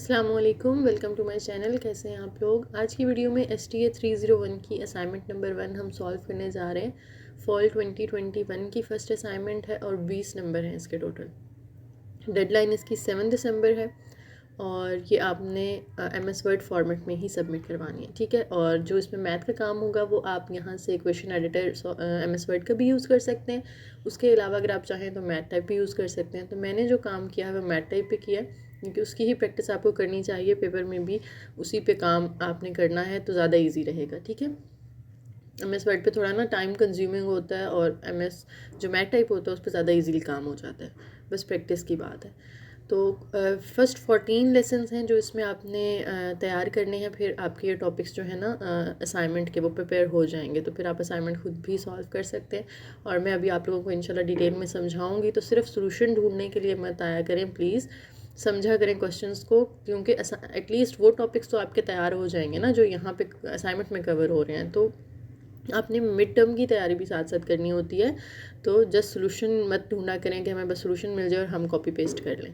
अस्सलामुअलैकुम, welcome to my channel. कैसे हैं आप लोग। आज की वीडियो में STA 301 की असाइनमेंट नंबर 1 हम सॉल्व करने जा रहे हैं। फॉल 2021 की फ़र्स्ट असाइनमेंट है और 20 नंबर हैं इसके टोटल। डेडलाइन इसकी 7 दिसंबर है और ये आपने MS वर्ड फॉर्मेट में ही सबमिट करवानी है, ठीक है। और जो इसमें मैथ का काम होगा वो आप यहाँ से क्वेश्चन एडिटर MS वर्ड का भी यूज़ कर सकते हैं। उसके अलावा अगर आप चाहें तो मैथ टाइप भी यूज़ कर सकते हैं। तो मैंने जो काम किया है वो मैथ टाइप पे किया है, क्योंकि उसकी ही प्रैक्टिस आपको करनी चाहिए। पेपर में भी उसी पे काम आपने करना है तो ज़्यादा ईजी रहेगा, ठीक है। MS वर्ड पे थोड़ा ना टाइम कंज्यूमिंग होता है और MS जो मैथ टाइप होता है उस पर ज़्यादा ईजीली काम हो जाता है। बस प्रैक्टिस की बात है। तो फर्स्ट 14 लेसन्स हैं जो इसमें आपने तैयार करने हैं। फिर आपके ये टॉपिक्स जो है ना असाइनमेंट के, वो प्रिपेयर हो जाएंगे तो फिर आप असाइनमेंट खुद भी सॉल्व कर सकते हैं। और मैं अभी आप लोगों को इंशाल्लाह डिटेल में समझाऊंगी। तो सिर्फ सोल्यूशन ढूंढने के लिए मत आया करें प्लीज़, समझा करें क्वेश्चंस को, क्योंकि एटलीस्ट वो टॉपिक्स तो आपके तैयार हो जाएंगे ना जो यहाँ पे असाइनमेंट में कवर हो रहे हैं। तो आपने मिड टर्म की तैयारी भी साथ साथ करनी होती है। तो जस्ट सोल्यूशन मत ढूंढा करें कि हमें बस सोल्यूशन मिल जाए और हम कॉपी पेस्ट कर लें।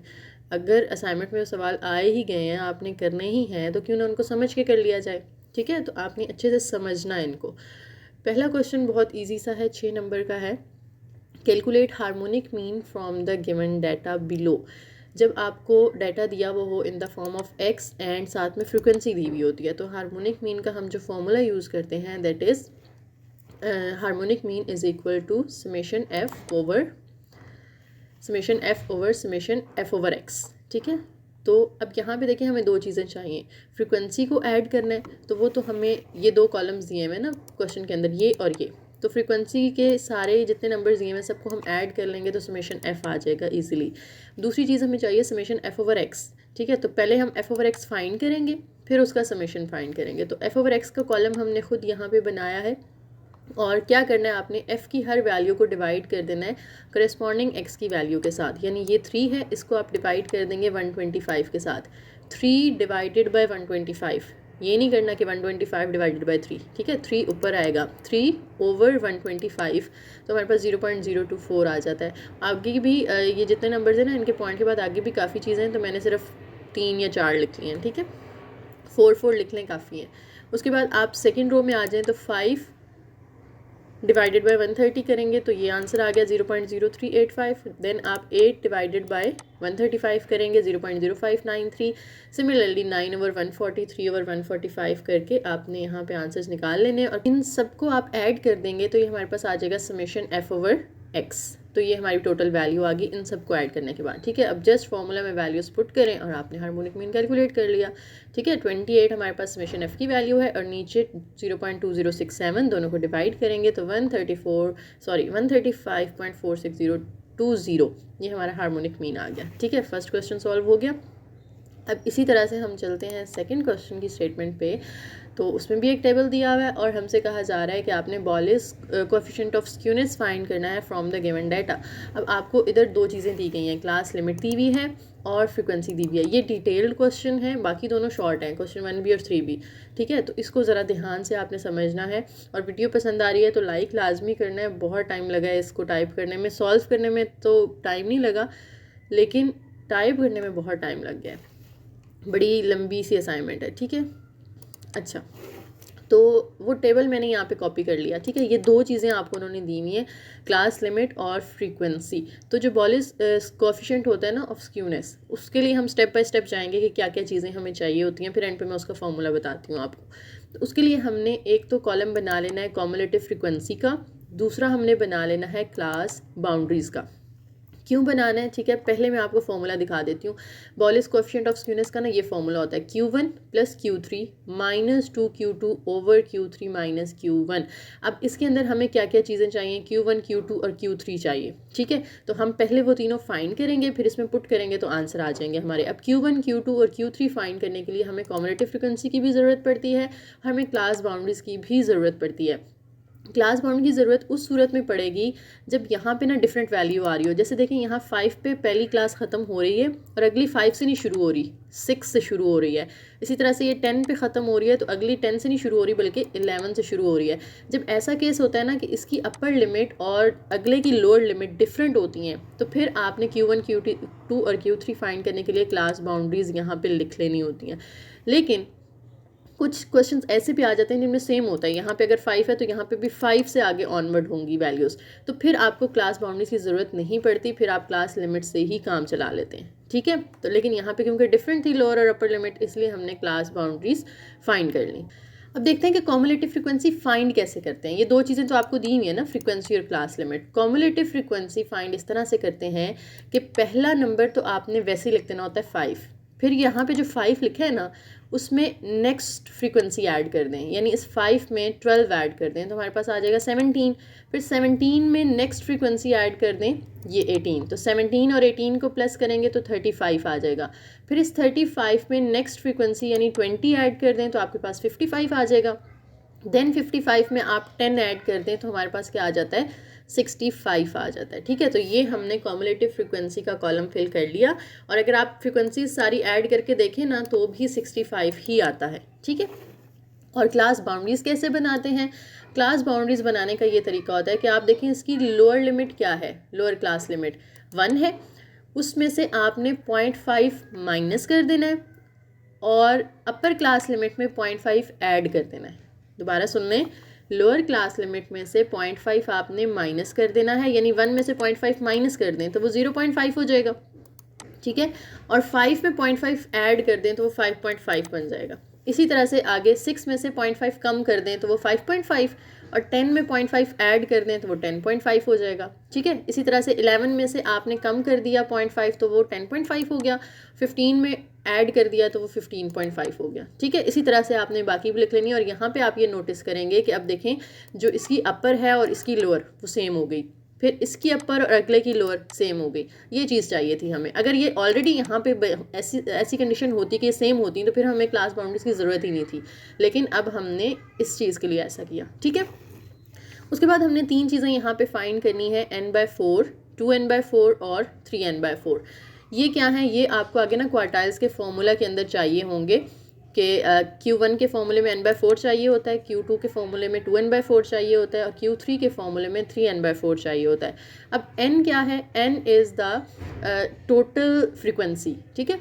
अगर असाइनमेंट में सवाल आए ही गए हैं, आपने करने ही हैं, तो क्यों ना उनको समझ के कर लिया जाए, ठीक है। तो आपने अच्छे से समझना है इनको। पहला क्वेश्चन बहुत ईजी सा है, 6 नंबर का है। Calculate harmonic mean from the given data below. जब आपको डाटा दिया वो हो in the form of x and साथ में फ्रिक्वेंसी दी हुई होती है, तो हार्मोनिक मीन का हम जो फॉर्मूला यूज़ करते हैं that is harmonic mean is equal to summation F over X, ठीक है। तो अब यहाँ पे देखिए हमें दो चीज़ें चाहिए। फ्रिक्वेंसी को ऐड करना है, तो वो तो हमें ये दो कॉलम्स दिए हुए हैं ना क्वेश्चन के अंदर, ये और ये। तो फ्रिक्वेंसी के सारे जितने नंबर्स दिए हुए हैं सबको हम ऐड कर लेंगे तो समेशन एफ आ जाएगा इजीली। दूसरी चीज़ हमें चाहिए समेशन एफ ओवर एक्स, ठीक है। तो पहले हम एफ ओवर एक्स फाइंड करेंगे, फिर उसका समेशन फाइंड करेंगे। तो एफ ओवर एक्स का कॉलम हमने खुद यहाँ पे बनाया है। और क्या करना है, आपने f की हर वैल्यू को डिवाइड कर देना है करस्पॉन्डिंग x की वैल्यू के साथ। यानी ये 3 है, इसको आप डिवाइड कर देंगे 125 के साथ। 3 डिवाइडेड बाय 125, ये नहीं करना कि 125 डिवाइडेड बाय 3, ठीक है। 3 ऊपर आएगा, 3 ओवर 125, तो हमारे पास 0.024 आ जाता है। आगे भी ये जितने नंबर्स हैं ना, इनके पॉइंट के बाद आगे भी काफ़ी चीज़ें हैं, तो मैंने सिर्फ 3 या 4 लिख ली हैं, ठीक है। 4 लिख लें, काफ़ी है। उसके बाद आप सेकेंड रो में आ जाएँ तो 5 डिवाइडेड बाय 130 करेंगे तो ये आंसर आ गया 0.0385। देन आप 8 डिवाइडेड बाय 135 करेंगे 0.0593। सिमिलरली 9 ओवर 140, 3 ओवर 145 करके आपने यहाँ पे आंसर्स निकाल लेने और इन सबको आप ऐड कर देंगे तो ये हमारे पास आ जाएगा समेशन एफ ओवर एक्स। तो ये हमारी टोटल वैल्यू आ गई इन सबको ऐड करने के बाद, ठीक है। अब जस्ट फॉर्मूला में वैल्यूज पुट करें और आपने हार्मोनिक मीन कैलकुलेट कर लिया, ठीक है। 28 हमारे पास समेशन एफ की वैल्यू है और नीचे 0.2067 दोनों को डिवाइड करेंगे तो 135.46020, ये हमारा हार्मोनिक मीन आ गया, ठीक है। फर्स्ट क्वेश्चन सॉल्व हो गया। अब इसी तरह से हम चलते हैं सेकंड क्वेश्चन की स्टेटमेंट पे। तो उसमें भी एक टेबल दिया हुआ है और हमसे कहा जा रहा है कि आपने बॉलिस कोएफिशिएंट ऑफ स्क्यूनेस फाइंड करना है फ्रॉम द गिवन डाटा। अब आपको इधर दो चीज़ें दी गई हैं, क्लास लिमिट दी हुई है और फ्रिक्वेंसी दी हुई है। ये डिटेल्ड क्वेश्चन है, बाकी दोनों शॉर्ट हैं, क्वेश्चन 1 भी और 3 भी, ठीक है। तो इसको ज़रा ध्यान से आपने समझना है। और वीडियो पसंद आ रही है तो लाइक लाजमी करना है। बहुत टाइम लगा है इसको टाइप करने में, सॉल्व करने में तो टाइम नहीं लगा, लेकिन टाइप करने में बहुत टाइम लग गया है। बड़ी लंबी सी असाइनमेंट है, ठीक है। अच्छा, तो वो टेबल मैंने यहाँ पे कॉपी कर लिया, ठीक है। ये दो चीज़ें आपको उन्होंने दी हुई हैं, क्लास लिमिट और फ्रीक्वेंसी। तो जो बॉलिस कोएफिशिएंट होता है ना ऑफ स्क्यूनेस, उसके लिए हम स्टेप बाय स्टेप जाएंगे कि क्या क्या चीज़ें हमें चाहिए होती हैं, फिर एंड पे मैं उसका फॉर्मूला बताती हूँ आपको। तो उसके लिए हमने एक तो कॉलम बना लेना है कॉम्युलेटिव फ्रीक्वेंसी का, दूसरा हमने बना लेना है क्लास बाउंड्रीज़ का। क्यों बनाना है, ठीक है। पहले मैं आपको फॉर्मूला दिखा देती हूँ। बॉलिस कोएफिशिएंट ऑफ स्क्यूनेस का ना ये फॉर्मूला होता है Q1 plus Q3 minus 2Q2 over Q3 minus Q1। अब इसके अंदर हमें क्या क्या चीज़ें चाहिए, Q1, Q2 और Q3 चाहिए, ठीक है। तो हम पहले वो तीनों फाइंड करेंगे, फिर इसमें पुट करेंगे तो आंसर आ जाएंगे हमारे। अब Q1, Q2 और Q3 फाइंड करने के लिए हमें कॉम्युलेटिव फ्रिक्वेंसी की भी ज़रूरत पड़ती है, हमें क्लास बाउंड्रीज़ की भी ज़रूरत पड़ती है। क्लास बाउंड की ज़रूरत उस सूरत में पड़ेगी जब यहाँ पे ना डिफरेंट वैल्यू आ रही हो। जैसे देखें यहाँ 5 पे पहली क्लास ख़त्म हो रही है और अगली 5 से नहीं शुरू हो रही, 6 से शुरू हो रही है। इसी तरह से ये 10 पे ख़त्म हो रही है तो अगली 10 से नहीं शुरू हो रही बल्कि 11 से शुरू हो रही है। जब ऐसा केस होता है ना कि इसकी अपर लिमिट और अगले की लोअर लिमिट डिफरेंट होती हैं तो फिर आपने Q1 Q2 और Q3 फाइंड करने के लिए क्लास बाउंड्रीज़ यहाँ पर लिख लेनी होती हैं। लेकिन कुछ क्वेश्चंस ऐसे भी आ जाते हैं जिनमें सेम होता है, यहाँ पे अगर 5 है तो यहाँ पे भी 5 से आगे ऑनवर्ड होंगी वैल्यूज़, तो फिर आपको क्लास बाउंड्रीज की ज़रूरत नहीं पड़ती, फिर आप क्लास लिमिट से ही काम चला लेते हैं। ठीक है, तो लेकिन यहाँ पे क्योंकि डिफरेंट थी लोअर और अपर लिमिट, इसलिए हमने क्लास बाउंड्रीज फाइंड कर ली। अब देखते हैं कि कॉम्युलेटिव फ्रीक्वेंसी फाइंड कैसे करते हैं। ये दो चीज़ें तो आपको दी हुई है ना, फ्रीक्वेंसी और class limit. Cumulative frequency find इस तरह से करते हैं कि पहला नंबर तो आपने वैसे ही लिख देना होता है 5, फिर यहाँ पे जो 5 लिखा है ना उसमें नेक्स्ट फ्रीक्वेंसी ऐड कर दें, यानी इस 5 में 12 ऐड कर दें तो हमारे पास आ जाएगा 17। फिर 17 में नेक्स्ट फ्रीक्वेंसी ऐड कर दें, ये 18, तो 17 और 18 को प्लस करेंगे तो 35 आ जाएगा। फिर इस 35 में नेक्स्ट फ्रीक्वेंसी यानी 20 ऐड कर दें तो आपके पास 55 आ जाएगा। देन 55 में आप 10 ऐड कर दें तो हमारे पास क्या आ जाता है, 65 आ जाता है। ठीक है, तो ये हमने कॉम्युलेटिव फ्रीक्वेंसी का कॉलम फिल कर लिया, और अगर आप फ्रीक्वेंसी सारी ऐड करके देखें ना तो भी 65 ही आता है। ठीक है, और क्लास बाउंड्रीज कैसे बनाते हैं? क्लास बाउंड्रीज बनाने का ये तरीका होता है कि आप देखें इसकी लोअर लिमिट क्या है, लोअर क्लास लिमिट 1 है, उसमें से आपने 0.5 माइनस कर देना है और अपर क्लास लिमिट में 0.5 ऐड कर देना है। दोबारा सुन लें, लोअर क्लास लिमिट में से 0.5 आपने माइनस कर देना है, यानी 1 में से 0.5 माइनस कर दें तो वो 0.5 हो जाएगा। ठीक है, और 5 में 0.5 ऐड कर दें तो वो 5.5 बन जाएगा। इसी तरह से आगे 6 में से 0.5 कम कर दें तो वो 5.5, और 10 में 0.5 ऐड कर दें तो वो 10.5 हो जाएगा। ठीक है, इसी तरह से 11 में से आपने कम कर दिया 0.5 तो वो 10.5 हो गया, 15 में ऐड कर दिया तो वो 15.5 हो गया। ठीक है, इसी तरह से आपने बाकी भी लिख लेनी है। और यहाँ पे आप ये नोटिस करेंगे कि अब देखें जो इसकी अपर है और इसकी लोअर वो सेम हो गई, फिर इसकी अपर और अगले की लोअर सेम हो गई। ये चीज़ चाहिए थी हमें। अगर ये ऑलरेडी यहाँ पे ऐसी कंडीशन होती कि ये सेम होती तो फिर हमें क्लास बाउंड्रीज की ज़रूरत ही नहीं थी, लेकिन अब हमने इस चीज़ के लिए ऐसा किया। ठीक है, उसके बाद हमने 3 चीज़ें यहाँ पे फाइंड करनी है, n/4, 2n/4 और 3n/4। ये क्या है, ये आपको आगे ना क्वार्टाइल्स के फॉर्मूला के अंदर चाहिए होंगे कि Q1 के फॉर्मूले में n/4 चाहिए होता है, Q2 के फॉर्मूले में 2n/4 चाहिए होता है और Q3 के फॉर्मूले में 3n/4 चाहिए होता है। अब n क्या है, n is the total frequency. ठीक है,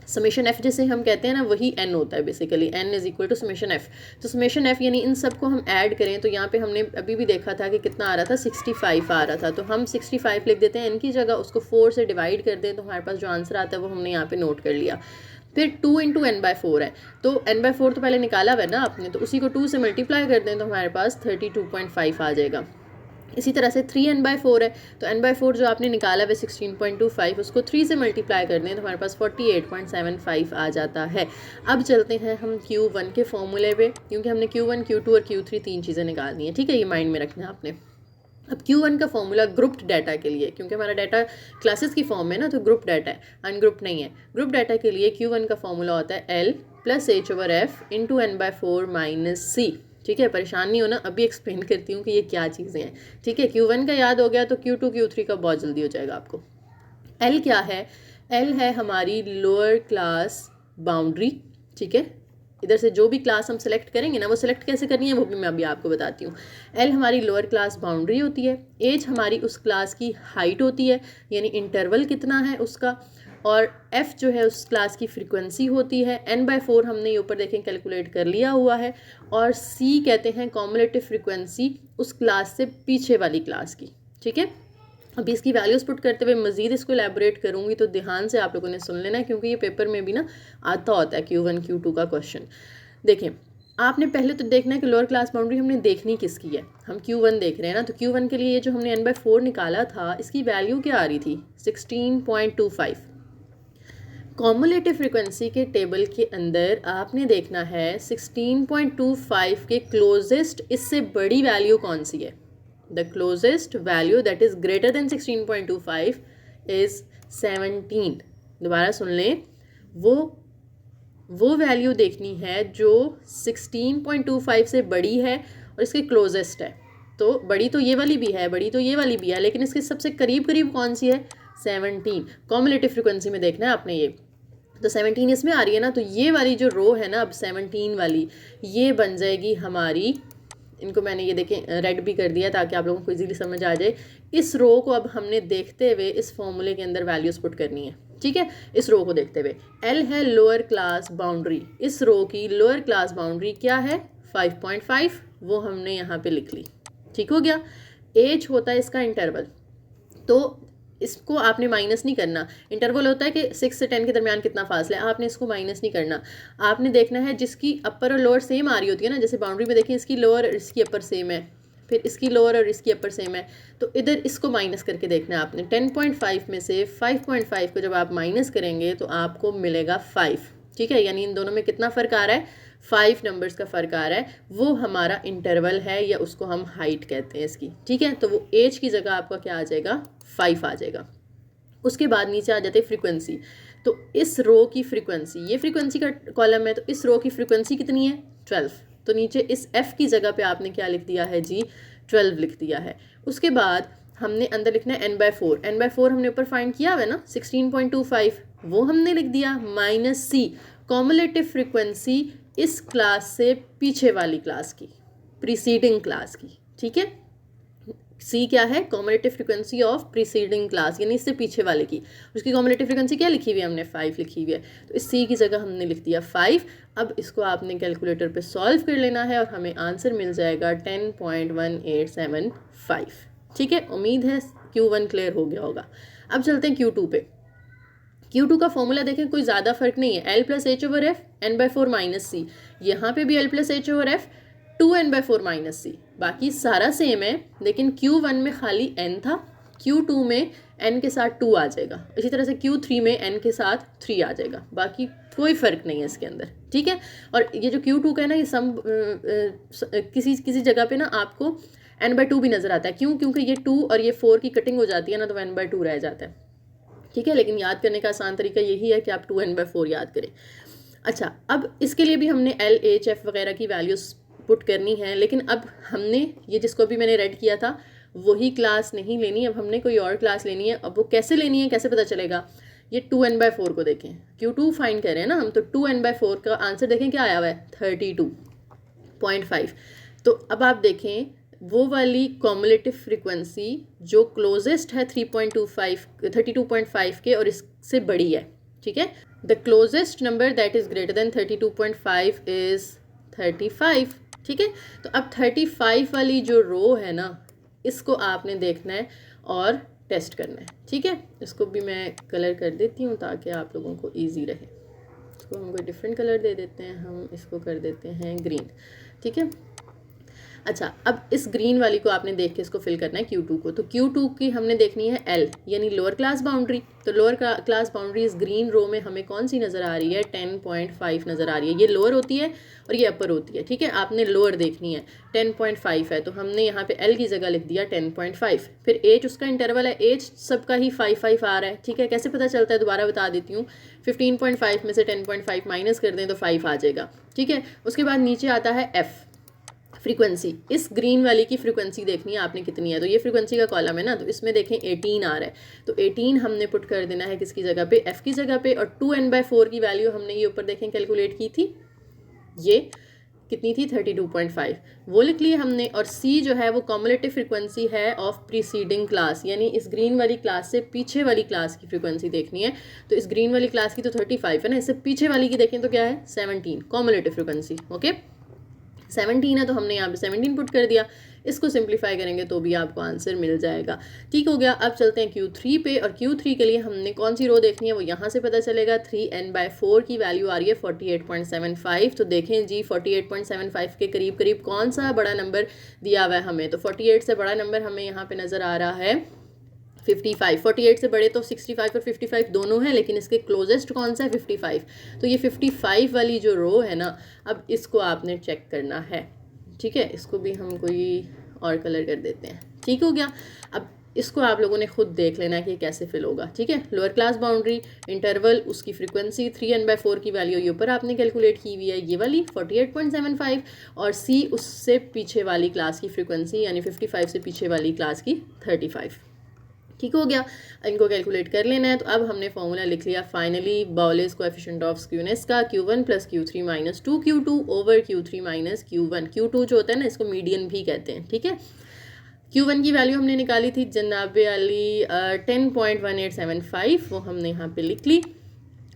समेशन एफ जैसे हम कहते हैं ना, वही n होता है basically, n is equal to summation F. तो समेशन एफ यानी इन सबको हम ऐड करें तो यहाँ पे हमने अभी भी देखा था कि कितना आ रहा था, 65 आ रहा था, तो हम 65 लिख देते हैं n की जगह, उसको 4 से डिवाइड कर दें तो हमारे पास जो आंसर आता है वो हमने यहाँ पे नोट कर लिया। फिर 2 × n/4 है, तो n/4 तो पहले निकाला हुआ है ना आपने, तो उसी को 2 से मल्टीप्लाई कर दें तो हमारे पास 32.5 आ जाएगा। इसी तरह से 3n/4 है, तो n/4 जो आपने निकाला है 16.25, उसको 3 से मल्टीप्लाई कर दें तो हमारे पास 48.75 आ जाता है। अब चलते हैं हम Q1 के फॉर्मूले पे, क्योंकि हमने Q1, Q2 और Q3 3 चीज़ें निकालनी है। ठीक है, ये माइंड में रखना है आपने। अब Q1 का फॉर्मूला ग्रुप्ड डाटा के लिए, क्योंकि हमारा डाटा क्लासेस की फॉर्म में ना, तो ग्रुप डाटा है, अनग्रुप नहीं है। ग्रुप डाटा के लिए Q1 का फॉर्मूला होता है L + H/F × n/4 - C। ठीक है, परेशान नहीं होना, अभी एक्सप्लेन करती हूँ कि ये क्या चीज़ें हैं। ठीक है, Q1 का याद हो गया तो Q2 Q3 का बहुत जल्दी हो जाएगा आपको। L क्या है, L है हमारी लोअर क्लास बाउंड्री। ठीक है, इधर से जो भी क्लास हम सेलेक्ट करेंगे ना, वो सिलेक्ट कैसे करनी है वो भी मैं अभी आपको बताती हूँ। L हमारी लोअर क्लास बाउंड्री होती है, एज हमारी उस क्लास की हाइट होती है, यानी इंटरवल कितना है उसका, और f जो है उस क्लास की फ्रीक्वेंसी होती है। n/4 हमने ऊपर देखें कैलकुलेट कर लिया हुआ है, और c कहते हैं कॉम्युलेटिव फ्रीक्वेंसी उस क्लास से पीछे वाली क्लास की। ठीक है, अभी इसकी वैल्यूज़ पुट करते हुए मज़ीद इसको एलैबोरेट करूँगी, तो ध्यान से आप लोगों ने सुन लेना है, क्योंकि ये पेपर में भी ना आता होता है Q1 Q2 का क्वेश्चन। देखें, आपने पहले तो देखना है कि लोअर क्लास बाउंड्री हमने देखनी किसकी है। हम Q1 देख रहे हैं ना, तो Q1 के लिए ये जो हमने n/4 निकाला था, इसकी वैल्यू क्या आ रही थी, 16.25। कॉम्युलेटिव फ्रीक्वेंसी के टेबल के अंदर आपने देखना है 16.25 के क्लोजेस्ट इससे बड़ी वैल्यू कौन सी है। The closest value that is greater than 16.25 is 17। दोबारा सुन लें, वो वैल्यू देखनी है जो 16.25 से बड़ी है और इसके क्लोजेस्ट है। तो बड़ी तो ये वाली भी है, बड़ी तो ये वाली भी है, लेकिन इसके सबसे करीब करीब कौन सी है? 17। कॉम्युलेटिव फ्रिक्वेंसी में देखना है आपने ये, तो 17 इसमें आ रही है ना, तो ये वाली जो रो है ना अब 17 वाली, ये बन जाएगी हमारी, इनको मैंने ये देखें रेड भी कर दिया ताकि आप लोगों को इजीली समझ आ जाए। इस रो को अब हमने देखते हुए इस फॉर्मूले के अंदर वैल्यूज पुट करनी है, ठीक है। इस रो को देखते हुए एल है लोअर क्लास बाउंड्री, इस रो की लोअर क्लास बाउंड्री क्या है? 5.5, वो हमने यहाँ पे लिख ली, ठीक हो गया। एज होता है इसका इंटरवल, तो इसको आपने माइनस नहीं करना। इंटरवल होता है कि 6 से 10 के दरमियान कितना फासला है, आपने इसको माइनस नहीं करना। आपने देखना है जिसकी अपर और लोअर सेम आ रही होती है ना, जैसे बाउंड्री में देखिए इसकी लोअर और इसकी अपर सेम है, फिर इसकी लोअर और इसकी अपर सेम है, तो इधर इसको माइनस करके देखना है आपने। 10.5 में से 5.5 को जब आप माइनस करेंगे तो आपको मिलेगा 5, ठीक है। यानी इन दोनों में कितना फ़र्क आ रहा है? 5 नंबर्स का फ़र्क आ रहा है, वो हमारा इंटरवल है या उसको हम हाइट कहते हैं इसकी, ठीक है। तो वो एज की जगह आपका क्या आ जाएगा? 5 आ जाएगा। उसके बाद नीचे आ जाते हैं फ्रीक्वेंसी, तो इस रो की फ्रीक्वेंसी, ये फ्रीक्वेंसी का कॉलम है, तो इस रो की फ्रीक्वेंसी कितनी है? 12। तो नीचे इस F की जगह पे आपने क्या लिख दिया है जी? 12 लिख दिया है। उसके बाद हमने अंदर लिखना है n/4, n/4 हमने ऊपर फाइंड किया हुआ है ना 16.25, वो हमने लिख दिया माइनस C कॉम्युलेटिव फ्रीक्वेंसी इस क्लास से पीछे वाली क्लास की, प्रीसीडिंग क्लास की, ठीक है। सी क्या है? Cumulative frequency of preceding class, यानी इससे पीछे वाले की। उसकी कॉम्युलेटिव फ्रीक्वेंसी क्या लिखी हुई है हमने? 5 लिखी हुई है, तो इस सी की जगह हमने लिख दिया 5। अब इसको आपने कैलकुलेटर पे सॉल्व कर लेना है और हमें आंसर मिल जाएगा 10.1875, ठीक है। उम्मीद है Q1 क्लियर हो गया होगा। अब चलते हैं Q2 पे। Q2 का फॉर्मूला देखें, कोई ज़्यादा फर्क नहीं है, L+H/F n/4 माइनस सी, यहाँ पे भी L+H/F 2n/4 माइनस सी, बाकी सारा सेम है, लेकिन Q1 में खाली n था, Q2 में n के साथ 2 आ जाएगा, इसी तरह से Q3 में n के साथ 3 आ जाएगा, बाकी कोई फ़र्क नहीं है इसके अंदर, ठीक है। और ये जो Q2 का है ना, ये सम किसी जगह पे ना आपको n/2 भी नज़र आता है, क्यों? क्योंकि ये 2 और ये 4 की कटिंग हो जाती है ना, तो n/2 रह जाता है, ठीक है। लेकिन याद करने का आसान तरीका यही है कि आप 2n/4 याद करें। अच्छा, अब इसके लिए भी हमने LHF वगैरह की वैल्यूज़ पुट करनी है, लेकिन अब हमने ये जिसको भी मैंने रेड किया था वही क्लास नहीं लेनी, अब हमने कोई और क्लास लेनी है। अब वो कैसे लेनी है, कैसे पता चलेगा? ये 2n/4 को देखें, Q2 फाइंड कर रहे हैं ना हम, तो 2n/4 का आंसर देखें क्या आया हुआ है? 32.5। तो अब आप देखें वो वाली कॉम्युलेटिव फ्रीक्वेंसी जो क्लोजेस्ट है 32.5 के और इससे बड़ी है, ठीक है। The closest number that is greater than 32.5 is 35, ठीक है। तो अब 35 वाली जो रो है ना, इसको आपने देखना है और टेस्ट करना है, ठीक है। इसको भी मैं कलर कर देती हूँ ताकि आप लोगों को इजी रहे। इसको हम कोई डिफरेंट कलर दे देते हैं, हम इसको कर देते हैं ग्रीन, ठीक है। अच्छा, अब इस ग्रीन वाली को आपने देख के इसको फिल करना है Q2 को, तो Q2 की हमने देखनी है L यानी लोअर क्लास बाउंड्री। तो लोअर क्लास बाउंड्री इस ग्रीन रो में हमें कौन सी नज़र आ रही है? 10.5 नज़र आ रही है। ये लोअर होती है और ये अपर होती है, ठीक है। आपने लोअर देखनी है, 10.5 है, तो हमने यहाँ पे L की जगह लिख दिया 10.5। फिर एज उसका इंटरवल है, एज सबका ही 5 आ रहा है, ठीक है। कैसे पता चलता है? दोबारा बता देती हूँ, 15.5 में से 10.5 माइनस कर दें तो 5 आ जाएगा, ठीक है। उसके बाद नीचे आता है F फ्रीक्वेंसी, इस ग्रीन वाली की फ्रीक्वेंसी देखनी है आपने कितनी है, तो ये फ्रीक्वेंसी का कॉलम है ना, तो इसमें देखें 18 आ रहा है, तो 18 हमने पुट कर देना है किसकी जगह पे? F की जगह पे। और 2n/4 की वैल्यू हमने ये ऊपर देखें कैलकुलेट की थी, ये कितनी थी? 32.5, वो लिख लिए हमने। और C जो है वो कॉम्युलेटिव फ्रीक्वेंसी है ऑफ प्रीसीडिंग क्लास, यानी इस ग्रीन वाली क्लास से पीछे वाली क्लास की फ्रीक्वेंसी देखनी है। तो इस ग्रीन वाली क्लास की तो 35 है ना, इससे पीछे वाली की देखें तो क्या है? 17 कॉम्युलेटिव फ्रीक्वेंसी, ओके 17 है, तो हमने यहाँ पे 17 पुट कर दिया। इसको सिंप्लीफाई करेंगे तो भी आपको आंसर मिल जाएगा, ठीक हो गया। अब चलते हैं Q3 पे, और Q3 के लिए हमने कौन सी रो देखनी है वो यहाँ से पता चलेगा। 3n/4 की वैल्यू आ रही है 48.75, तो देखें जी 48.75 के करीब करीब कौन सा बड़ा नंबर दिया हुआ है हमें, तो 48 से बड़ा नंबर हमें यहाँ पे नज़र आ रहा है 55। 48 से बड़े तो 65 और 55 दोनों हैं, लेकिन इसके क्लोजेस्ट कौन सा है? 55। तो ये 55 वाली जो रो है ना, अब इसको आपने चेक करना है, ठीक है। इसको भी हम कोई और कलर कर देते हैं, ठीक हो गया। अब इसको आप लोगों ने खुद देख लेना है कि कैसे फिल होगा, ठीक है। लोअर क्लास बाउंड्री, इंटरवल, उसकी फ्रीक्वेंसी 3n/4 की वैल्यू ये ऊपर आपने कैलकुलेट की हुई है, ये वाली 48.75, और सी उससे पीछे वाली क्लास की फ्रीक्वेंसी यानी 55 से पीछे वाली क्लास की 35। ठीक हो गया, इनको कैलकुलेट कर लेना है। तो अब हमने फॉर्मूला लिख लिया फाइनली बाउलेस कोएफिशिएंट ऑफ स्क्यूनेस का, Q1 + Q3 - 2Q2 over Q3 - Q1। Q2 जो होता है ना, इसको मीडियन भी कहते हैं, ठीक है। Q1 की वैल्यू हमने निकाली थी जनाबे वाली 10.1875, वो हमने यहाँ पे लिख ली,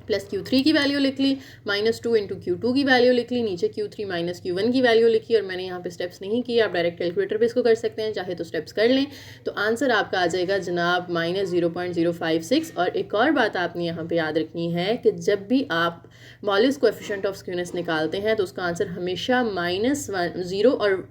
प्लस Q3 की वैल्यू लिख ली, -2 × Q2 की वैल्यू लिख ली, नीचे Q3 - Q1 की वैल्यू लिखी, और मैंने यहाँ पे स्टेप्स नहीं किए, आप डायरेक्ट कैलकुलेटर पे इसको कर सकते हैं, चाहे तो स्टेप्स कर लें। तो आंसर आपका आ जाएगा जनाब -0.056। और एक और बात आपने यहाँ पे याद रखनी है कि जब भी आप बाउलेस कोएफिशिएंट ऑफ स्क्यूनेस निकालते हैं तो उसका आंसर हमेशा -0 और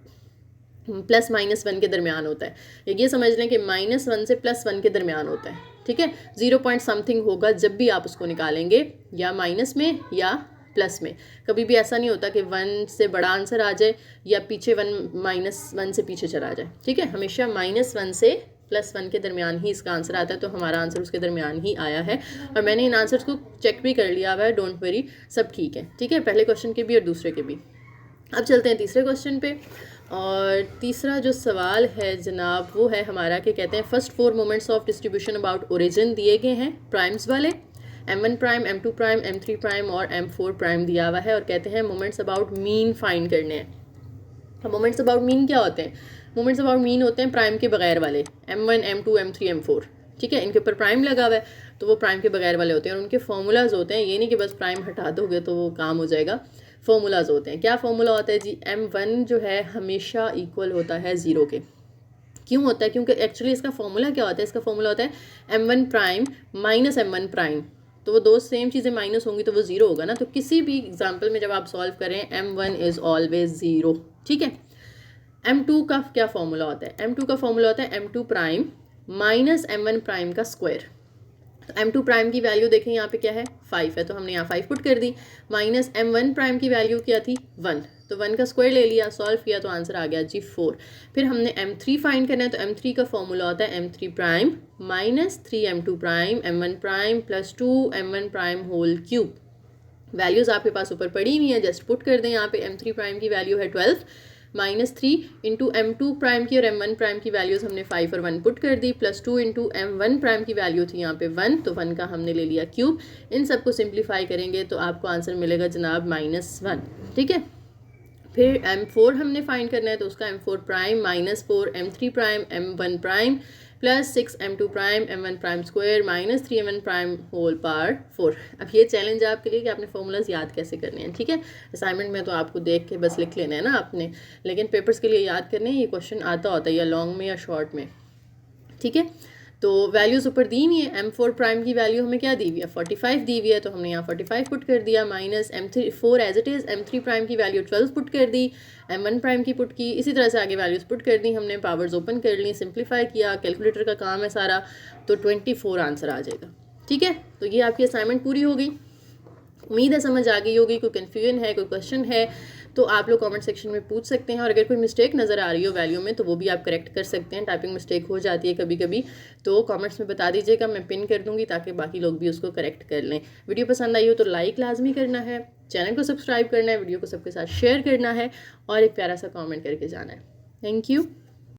+-1 के दरमियान होता है। ये समझ लें कि -1 से +1 के दरमियान होता है, ठीक है। 0 पॉइंट समथिंग होगा जब भी आप उसको निकालेंगे, या माइनस में या प्लस में। कभी भी ऐसा नहीं होता कि 1 से बड़ा आंसर आ जाए या पीछे 1 से पीछे चला जाए, ठीक है। हमेशा -1 से +1 के दरमियान ही इसका आंसर आता है, तो हमारा आंसर उसके दरमियान ही आया है। और मैंने इन आंसर्स को चेक भी कर लिया हुआ है, डोंट वरी, सब ठीक है, ठीक है, पहले क्वेश्चन के भी और दूसरे के भी। अब चलते हैं तीसरे क्वेश्चन पे। और तीसरा जो सवाल है जनाब वो है हमारा कि कहते हैं first 4 moments of distribution about origin दिए गए हैं प्राइम्स वाले, m1 prime, m2 prime, m3 prime और m4 प्राइम दिया हुआ है, और कहते हैं मोमेंट्स अबाउट मीन फाइंड करने हैं। अब मोमेंट्स अबाउट मीन क्या होते हैं? मोमेंट्स अबाउट मीन होते हैं प्राइम के बगैर वाले, m1, m2, m3, m4, ठीक है। इनके ऊपर प्राइम लगा हुआ है तो वो प्राइम के बगैर वाले होते हैं, और उनके फॉर्मूलाज होते हैं, ये नहीं कि बस प्राइम हटा दोगे तो वो काम हो जाएगा। फॉर्मूलाज होते हैं, क्या फॉर्मूला होता है जी? m1 जो है हमेशा इक्वल होता है 0 के। क्यों होता है? क्योंकि एक्चुअली इसका फॉर्मूला क्या होता है? इसका फॉर्मूला होता है m1 prime minus m1 prime, तो वो दो सेम चीज़ें माइनस होंगी तो वो 0 होगा ना। तो किसी भी एग्जाम्पल में जब आप सॉल्व करें m1 इज़ ऑलवेज 0, ठीक है। m2 का क्या फॉर्मूला होता है? m2 का फॉर्मूला होता है m2 prime minus m1 prime का स्क्वायर। तो m2 प्राइम की वैल्यू देखें यहाँ पे क्या है? 5 है, तो हमने यहाँ 5 पुट कर दी, माइनस m1 प्राइम की वैल्यू क्या थी? 1, तो 1 का स्क्वायर ले लिया, सॉल्व किया तो आंसर आ गया जी 4। फिर हमने m3 फाइंड करना है, तो m3 का फॉर्मूला होता है m3 prime minus 3m2 prime m1 prime plus 2m1 prime whole cube. Values आपके पास ऊपर पड़ी हुई हैं, जस्ट पुट कर दें। यहाँ पे m3 प्राइम की वैल्यू है 12 -3 इंटू m2 प्राइम की और m1 प्राइम की वैल्यूज़ हमने 5 और 1 पुट कर दी, प्लस 2 इंटू m1 प्राइम की वैल्यू थी यहाँ पे 1, तो 1 का हमने ले लिया क्यूब। इन सबको सिंप्लीफाई करेंगे तो आपको आंसर मिलेगा जनाब -1, ठीक है। फिर m4 हमने फाइंड करना है, तो उसका m4 prime -4 m3 prime m1 prime plus 6 m2 prime m1 prime square minus 3m1 prime whole power 4। अब ये चैलेंज है आपके लिए कि आपने फॉर्मूलाज याद कैसे करने हैं, ठीक है। असाइनमेंट में तो आपको देख के बस लिख लेना है ना आपने, लेकिन पेपर्स के लिए याद करने हैं, ये क्वेश्चन आता होता है या लॉन्ग में या शॉर्ट में, ठीक है। तो वैल्यूज़ ऊपर दी हुई है, m4 प्राइम की वैल्यू हमें क्या दी हुई है? 45 दी हुई है, तो हमने यहाँ 45 पुट कर दिया, minus m4 as it is, m3 prime की वैल्यू 12 पुट कर दी, m1 प्राइम की पुट की, इसी तरह से आगे वैल्यूज़ पुट कर दी हमने, पावर्स ओपन कर ली, सिंप्लीफाई किया, कैलकुलेटर का काम है सारा, तो 24 आंसर आ जाएगा, ठीक है। तो ये आपकी असाइनमेंट पूरी हो गई, उम्मीद है समझ आ गई होगी। कोई कन्फ्यूजन है, कोई क्वेश्चन है तो आप लोग कमेंट सेक्शन में पूछ सकते हैं, और अगर कोई मिस्टेक नज़र आ रही हो वैल्यू में तो वो भी आप करेक्ट कर सकते हैं। टाइपिंग मिस्टेक हो जाती है कभी कभी, तो कमेंट्स में बता दीजिएगा, मैं पिन कर दूंगी ताकि बाकी लोग भी उसको करेक्ट कर लें। वीडियो पसंद आई हो तो लाइक लाजमी करना है, चैनल को सब्सक्राइब करना है, वीडियो को सबके साथ शेयर करना है, और एक प्यारा सा कॉमेंट करके जाना है। Thank you.